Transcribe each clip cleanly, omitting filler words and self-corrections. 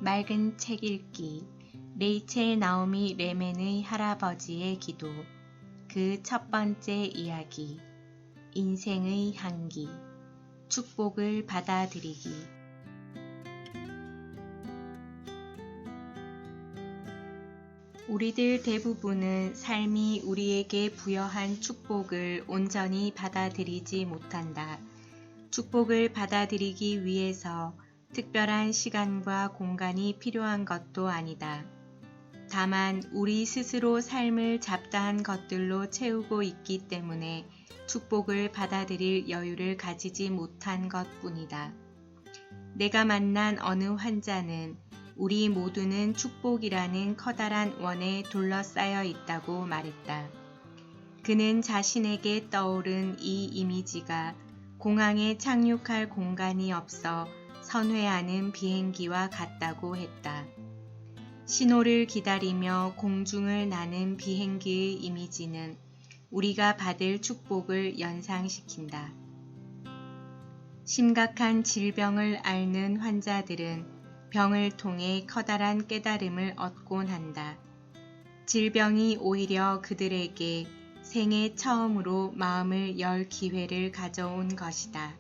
맑은 책 읽기. 레이첼 나오미 레멘의 할아버지의 기도. 그 첫 번째 이야기. 인생의 향기. 축복을 받아들이기. 우리들 대부분은 삶이 우리에게 부여한 축복을 온전히 받아들이지 못한다. 축복을 받아들이기 위해서 특별한 시간과 공간이 필요한 것도 아니다. 다만 우리 스스로 삶을 잡다한 것들로 채우고 있기 때문에 축복을 받아들일 여유를 가지지 못한 것뿐이다. 내가 만난 어느 환자는 우리 모두는 축복이라는 커다란 원에 둘러싸여 있다고 말했다. 그는 자신에게 떠오른 이 이미지가 공항에 착륙할 공간이 없어 선회하는 비행기와 같다고 했다. 신호를 기다리며 공중을 나는 비행기의 이미지는 우리가 받을 축복을 연상시킨다. 심각한 질병을 앓는 환자들은 병을 통해 커다란 깨달음을 얻곤 한다. 질병이 오히려 그들에게 생애 처음으로 마음을 열 기회를 가져온 것이다.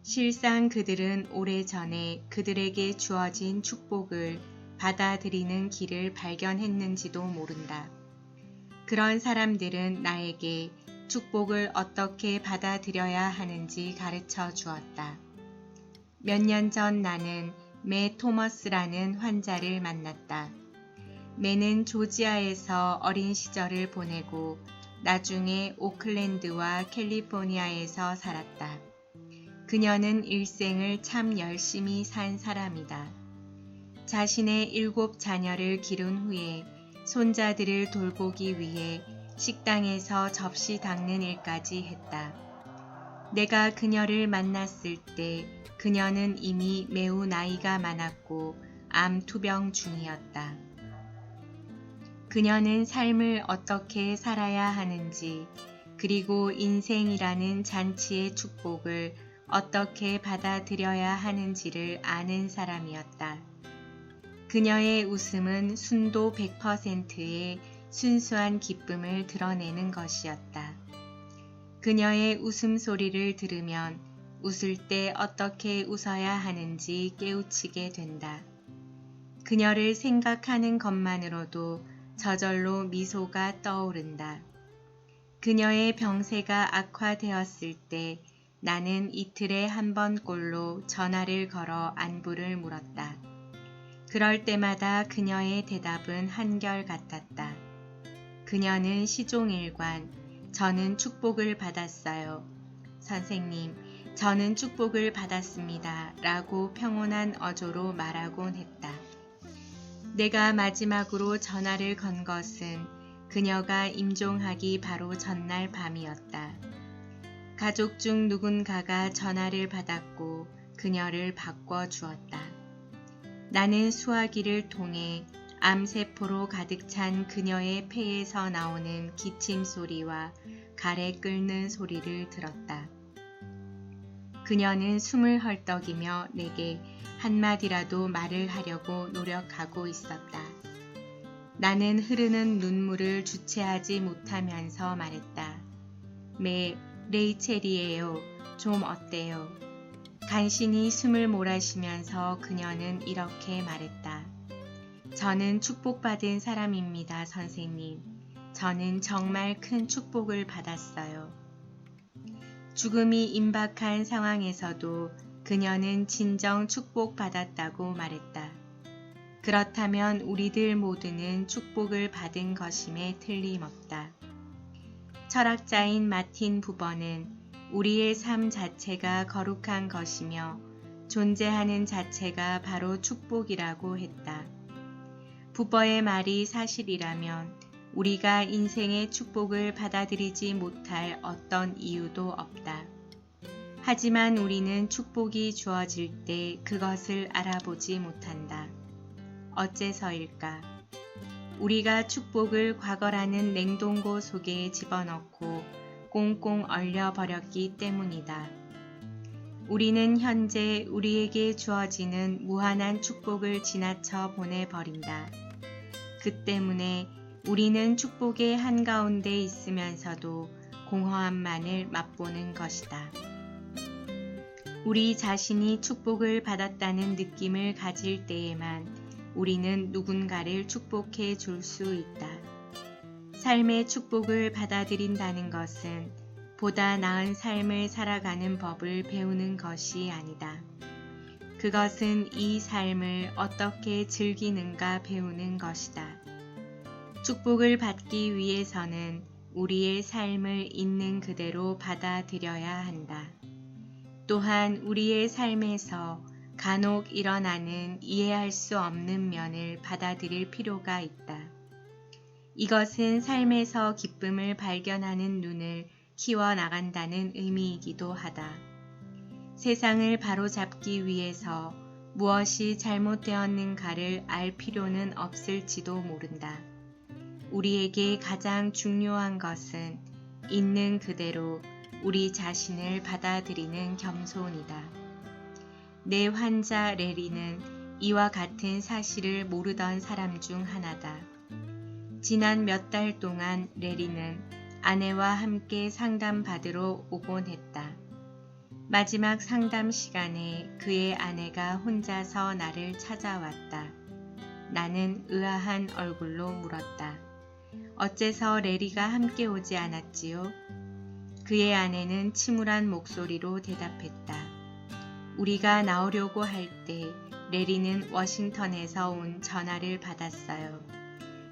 실상 그들은 오래전에 그들에게 주어진 축복을 받아들이는 길을 발견했는지도 모른다. 그런 사람들은 나에게 축복을 어떻게 받아들여야 하는지 가르쳐 주었다. 몇 년 전 나는 매 토머스라는 환자를 만났다. 매는 조지아에서 어린 시절을 보내고 나중에 오클랜드와 캘리포니아에서 살았다. 그녀는 일생을 참 열심히 산 사람이다. 자신의 7 자녀를 기른 후에 손자들을 돌보기 위해 식당에서 접시 닦는 일까지 했다. 내가 그녀를 만났을 때 그녀는 이미 매우 나이가 많았고 암 투병 중이었다. 그녀는 삶을 어떻게 살아야 하는지, 그리고 인생이라는 잔치의 축복을 어떻게 받아들여야 하는지를 아는 사람이었다. 그녀의 웃음은 순도 100%의 순수한 기쁨을 드러내는 것이었다. 그녀의 웃음소리를 들으면 웃을 때 어떻게 웃어야 하는지 깨우치게 된다. 그녀를 생각하는 것만으로도 저절로 미소가 떠오른다. 그녀의 병세가 악화되었을 때 나는 이틀에 한 번꼴로 전화를 걸어 안부를 물었다. 그럴 때마다 그녀의 대답은 한결같았다. 그녀는 시종일관, 저는 축복을 받았어요. 선생님, 저는 축복을 받았습니다. 라고 평온한 어조로 말하곤 했다. 내가 마지막으로 전화를 건 것은 그녀가 임종하기 바로 전날 밤이었다. 가족 중 누군가가 전화를 받았고 그녀를 바꿔주었다. 나는 수화기를 통해 암세포로 가득 찬 그녀의 폐에서 나오는 기침 소리와 가래 끓는 소리를 들었다. 그녀는 숨을 헐떡이며 내게 한마디라도 말을 하려고 노력하고 있었다. 나는 흐르는 눈물을 주체하지 못하면서 말했다. 레이첼이에요. 좀 어때요? 간신히 숨을 몰아쉬면서 그녀는 이렇게 말했다. 저는 축복받은 사람입니다, 선생님. 저는 정말 큰 축복을 받았어요. 죽음이 임박한 상황에서도 그녀는 진정 축복받았다고 말했다. 그렇다면 우리들 모두는 축복을 받은 것임에 틀림없다. 철학자인 마틴 부버는 우리의 삶 자체가 거룩한 것이며 존재하는 자체가 바로 축복이라고 했다. 부버의 말이 사실이라면 우리가 인생의 축복을 받아들이지 못할 어떤 이유도 없다. 하지만 우리는 축복이 주어질 때 그것을 알아보지 못한다. 어째서일까? 우리가 축복을 과거라는 냉동고 속에 집어넣고 꽁꽁 얼려버렸기 때문이다. 우리는 현재 우리에게 주어지는 무한한 축복을 지나쳐 보내버린다. 그 때문에 우리는 축복의 한가운데 있으면서도 공허함만을 맛보는 것이다. 우리 자신이 축복을 받았다는 느낌을 가질 때에만 우리는 누군가를 축복해 줄 수 있다. 삶의 축복을 받아들인다는 것은 보다 나은 삶을 살아가는 법을 배우는 것이 아니다. 그것은 이 삶을 어떻게 즐기는가 배우는 것이다. 축복을 받기 위해서는 우리의 삶을 있는 그대로 받아들여야 한다. 또한 우리의 삶에서 간혹 일어나는 이해할 수 없는 면을 받아들일 필요가 있다. 이것은 삶에서 기쁨을 발견하는 눈을 키워나간다는 의미이기도 하다. 세상을 바로잡기 위해서 무엇이 잘못되었는가를 알 필요는 없을지도 모른다. 우리에게 가장 중요한 것은 있는 그대로 우리 자신을 받아들이는 겸손이다. 내 환자 레리는 이와 같은 사실을 모르던 사람 중 하나다. 지난 몇 달 동안 레리는 아내와 함께 상담받으러 오곤 했다. 마지막 상담 시간에 그의 아내가 혼자서 나를 찾아왔다. 나는 의아한 얼굴로 물었다. 어째서 레리가 함께 오지 않았지요? 그의 아내는 침울한 목소리로 대답했다. 우리가 나오려고 할 때 레리는 워싱턴에서 온 전화를 받았어요.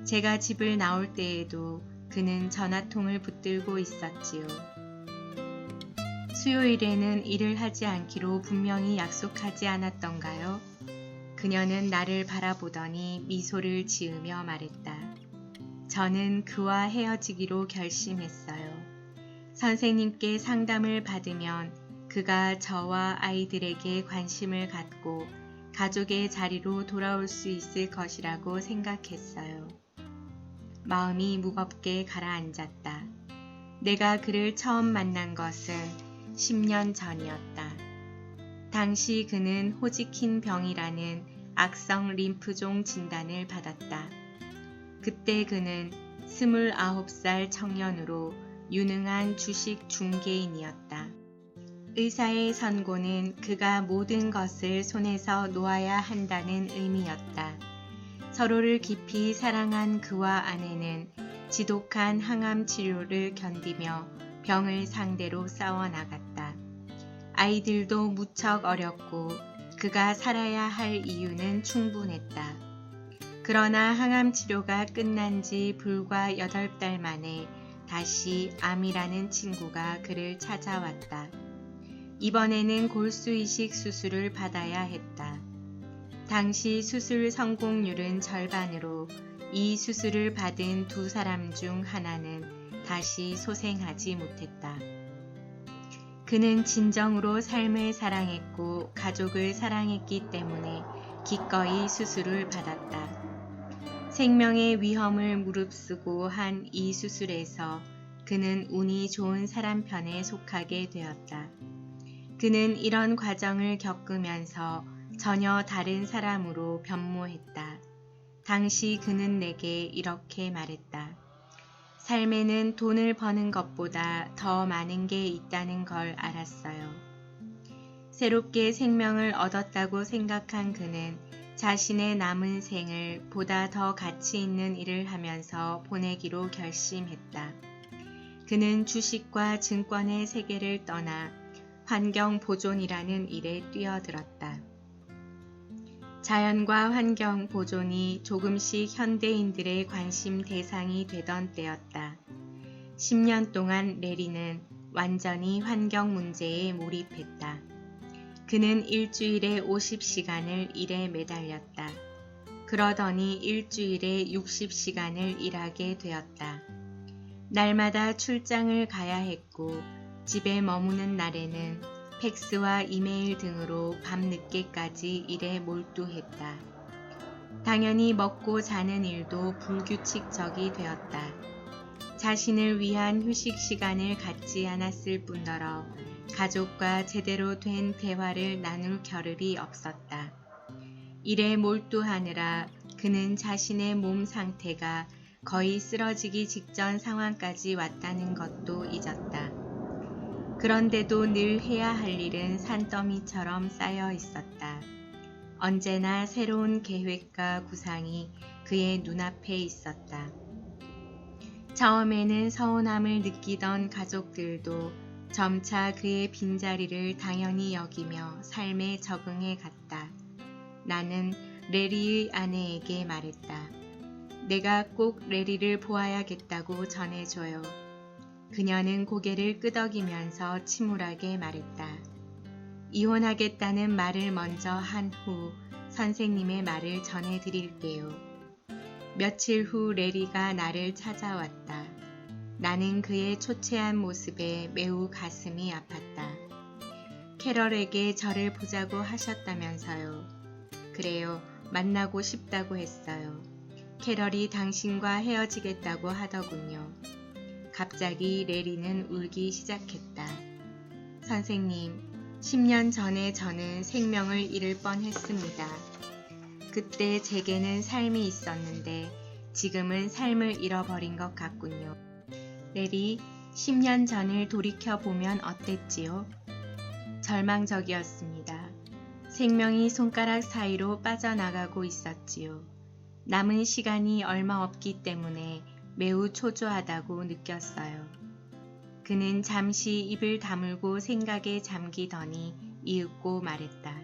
제가 집을 나올 때에도 그는 전화통을 붙들고 있었지요. 수요일에는 일을 하지 않기로 분명히 약속하지 않았던가요? 그녀는 나를 바라보더니 미소를 지으며 말했다. 저는 그와 헤어지기로 결심했어요. 선생님께 상담을 받으면 그가 저와 아이들에게 관심을 갖고 가족의 자리로 돌아올 수 있을 것이라고 생각했어요. 마음이 무겁게 가라앉았다. 내가 그를 처음 만난 것은 10년 전이었다. 당시 그는 호지킨 병이라는 악성 림프종 진단을 받았다. 그때 그는 29살 청년으로 유능한 주식 중개인이었다. 의사의 선고는 그가 모든 것을 손에서 놓아야 한다는 의미였다. 서로를 깊이 사랑한 그와 아내는 지독한 항암 치료를 견디며 병을 상대로 싸워나갔다. 아이들도 무척 어렸고 그가 살아야 할 이유는 충분했다. 그러나 항암 치료가 끝난 지 불과 8달 만에 다시 암이라는 친구가 그를 찾아왔다. 이번에는 골수 이식 수술을 받아야 했다. 당시 수술 성공률은 절반으로 이 수술을 받은 두 사람 중 하나는 다시 소생하지 못했다. 그는 진정으로 삶을 사랑했고 가족을 사랑했기 때문에 기꺼이 수술을 받았다. 생명의 위험을 무릅쓰고 한 이 수술에서 그는 운이 좋은 사람 편에 속하게 되었다. 그는 이런 과정을 겪으면서 전혀 다른 사람으로 변모했다. 당시 그는 내게 이렇게 말했다. 삶에는 돈을 버는 것보다 더 많은 게 있다는 걸 알았어요. 새롭게 생명을 얻었다고 생각한 그는 자신의 남은 생을 보다 더 가치 있는 일을 하면서 보내기로 결심했다. 그는 주식과 증권의 세계를 떠나 환경 보존이라는 일에 뛰어들었다. 자연과 환경 보존이 조금씩 현대인들의 관심 대상이 되던 때였다. 10년 동안 레리는 완전히 환경 문제에 몰입했다. 그는 일주일에 50시간을 일에 매달렸다. 그러더니 일주일에 60시간을 일하게 되었다. 날마다 출장을 가야 했고 집에 머무는 날에는 팩스와 이메일 등으로 밤늦게까지 일에 몰두했다. 당연히 먹고 자는 일도 불규칙적이 되었다. 자신을 위한 휴식 시간을 갖지 않았을 뿐더러 가족과 제대로 된 대화를 나눌 겨를이 없었다. 일에 몰두하느라 그는 자신의 몸 상태가 거의 쓰러지기 직전 상황까지 왔다는 것도 잊었다. 그런데도 늘 해야 할 일은 산더미처럼 쌓여 있었다. 언제나 새로운 계획과 구상이 그의 눈앞에 있었다. 처음에는 서운함을 느끼던 가족들도 점차 그의 빈자리를 당연히 여기며 삶에 적응해 갔다. 나는 레리의 아내에게 말했다. 내가 꼭 레리를 보아야겠다고 전해줘요. 그녀는 고개를 끄덕이면서 침울하게 말했다. 이혼하겠다는 말을 먼저 한 후 선생님의 말을 전해드릴게요. 며칠 후 레리가 나를 찾아왔다. 나는 그의 초췌한 모습에 매우 가슴이 아팠다. 캐럴에게 저를 보자고 하셨다면서요. 그래요. 만나고 싶다고 했어요. 캐럴이 당신과 헤어지겠다고 하더군요. 갑자기 레리는 울기 시작했다. 선생님, 10년 전에 저는 생명을 잃을 뻔했습니다. 그때 제게는 삶이 있었는데 지금은 삶을 잃어버린 것 같군요. 레리, 10년 전을 돌이켜보면 어땠지요? 절망적이었습니다. 생명이 손가락 사이로 빠져나가고 있었지요. 남은 시간이 얼마 없기 때문에 매우 초조하다고 느꼈어요. 그는 잠시 입을 다물고 생각에 잠기더니 이윽고 말했다.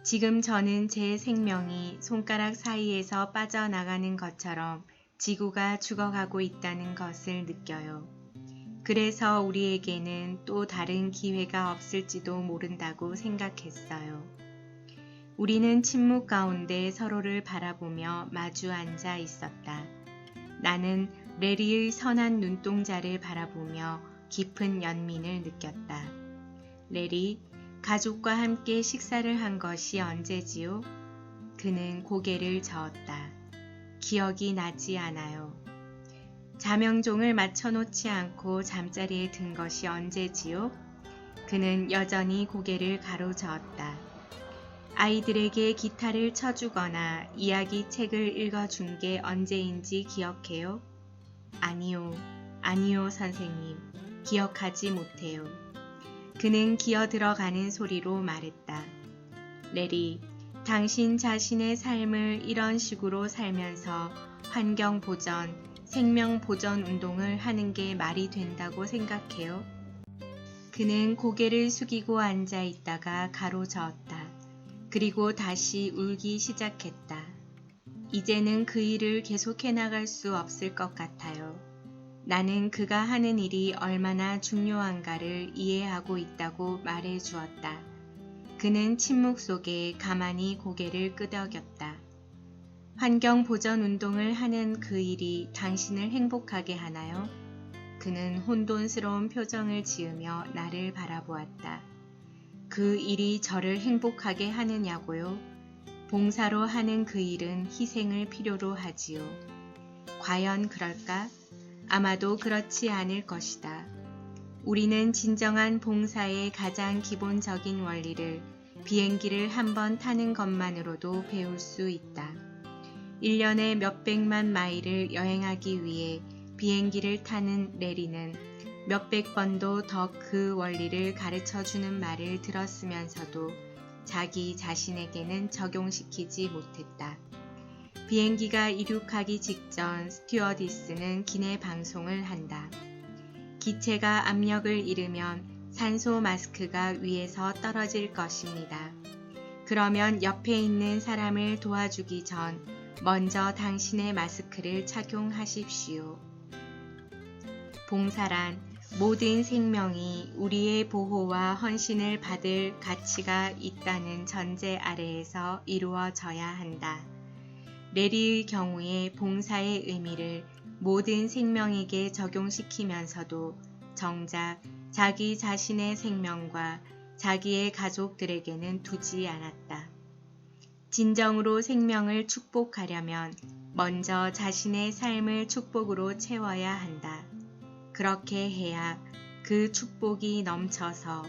지금 저는 제 생명이 손가락 사이에서 빠져나가는 것처럼 지구가 죽어가고 있다는 것을 느껴요. 그래서 우리에게는 또 다른 기회가 없을지도 모른다고 생각했어요. 우리는 침묵 가운데 서로를 바라보며 마주 앉아 있었다. 나는 레리의 선한 눈동자를 바라보며 깊은 연민을 느꼈다. 레리, 가족과 함께 식사를 한 것이 언제지요? 그는 고개를 저었다. 기억이 나지 않아요. 자명종을 맞춰놓지 않고 잠자리에 든 것이 언제지요? 그는 여전히 고개를 가로저었다. 아이들에게 기타를 쳐주거나 이야기책을 읽어준 게 언제인지 기억해요? 아니요, 선생님. 기억하지 못해요. 그는 기어들어가는 소리로 말했다. 레리, 당신 자신의 삶을 이런 식으로 살면서 환경 보전, 생명 보전 운동을 하는 게 말이 된다고 생각해요? 그는 고개를 숙이고 앉아 있다가 가로저었다. 그리고 다시 울기 시작했다. 이제는 그 일을 계속해 나갈 수 없을 것 같아요. 나는 그가 하는 일이 얼마나 중요한가를 이해하고 있다고 말해 주었다. 그는 침묵 속에 가만히 고개를 끄덕였다. 환경 보전 운동을 하는 그 일이 당신을 행복하게 하나요? 그는 혼돈스러운 표정을 지으며 나를 바라보았다. 그 일이 저를 행복하게 하느냐고요? 봉사로 하는 그 일은 희생을 필요로 하지요. 과연 그럴까? 아마도 그렇지 않을 것이다. 우리는 진정한 봉사의 가장 기본적인 원리를 비행기를 한번 타는 것만으로도 배울 수 있다. 1년에 몇백만 마일을 여행하기 위해 비행기를 타는 레리는 몇백 번도 더 그 원리를 가르쳐주는 말을 들었으면서도 자기 자신에게는 적용시키지 못했다. 비행기가 이륙하기 직전 스튜어디스는 기내 방송을 한다. 기체가 압력을 잃으면 산소 마스크가 위에서 떨어질 것입니다. 그러면 옆에 있는 사람을 도와주기 전 먼저 당신의 마스크를 착용하십시오. 봉사란 모든 생명이 우리의 보호와 헌신을 받을 가치가 있다는 전제 아래에서 이루어져야 한다. 레리의 경우에 봉사의 의미를 모든 생명에게 적용시키면서도 정작 자기 자신의 생명과 자기의 가족들에게는 두지 않았다. 진정으로 생명을 축복하려면 먼저 자신의 삶을 축복으로 채워야 한다. 그렇게 해야 그 축복이 넘쳐서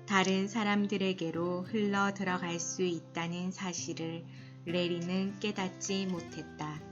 다른 사람들에게로 흘러 들어갈 수 있다는 사실을 레리는 깨닫지 못했다.